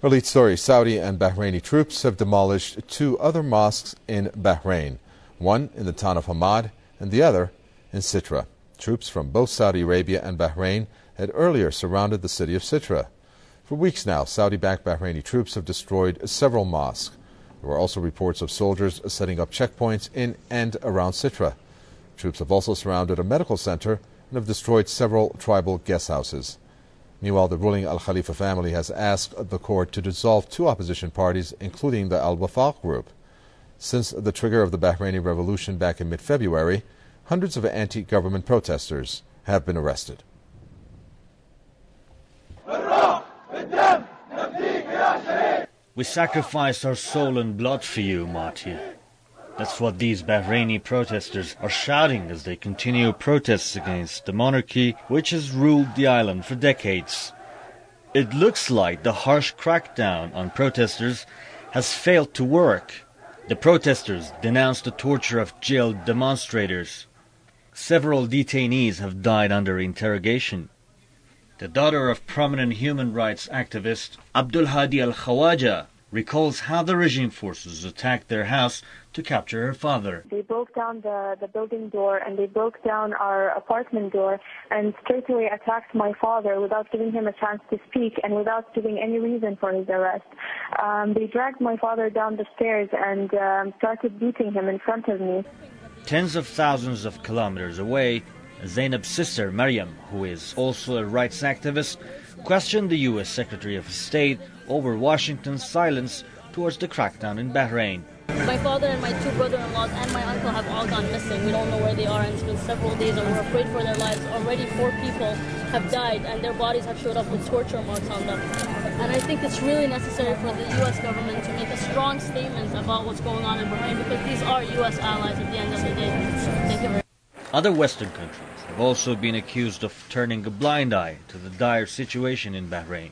Our lead story: Saudi and Bahraini troops have demolished two other mosques in Bahrain, one in the town of Hamad and the other in Sitra. Troops from both Saudi Arabia and Bahrain had earlier surrounded the city of Sitra. For weeks now, Saudi-backed Bahraini troops have destroyed several mosques. There were also reports of soldiers setting up checkpoints in and around Sitra. Troops have also surrounded a medical center and have destroyed several tribal guest houses. Meanwhile, the ruling Al Khalifa family has asked the court to dissolve two opposition parties, including the Al Wafaq group. Since the trigger of the Bahraini revolution back in mid-February, hundreds of anti-government protesters have been arrested. We sacrificed our soul and blood for you, martyr. That's what these Bahraini protesters are shouting as they continue protests against the monarchy which has ruled the island for decades. It looks like the harsh crackdown on protesters has failed to work. The protesters denounced the torture of jailed demonstrators. Several detainees have died under interrogation. The daughter of prominent human rights activist Abdul Hadi al-Khawaja recalls how the regime forces attacked their house to capture her father. They broke down the building door and they broke down our apartment door and straight away attacked my father without giving him a chance to speak and without giving any reason for his arrest. They dragged my father down the stairs and started beating him in front of me. Tens of thousands of kilometers away, Zainab's sister Maryam, who is also a rights activist, questioned the U.S. Secretary of State over Washington's silence towards the crackdown in Bahrain. My father and my two brother-in-laws and my uncle have all gone missing. We don't know where they are, and it's been several days and we're afraid for their lives. Already 4 people have died and their bodies have showed up with torture marks on them. And I think it's really necessary for the U.S. government to make a strong statement about what's going on in Bahrain, because these are U.S. allies at the end of the day. Thank you very much. Other Western countries have also been accused of turning a blind eye to the dire situation in Bahrain.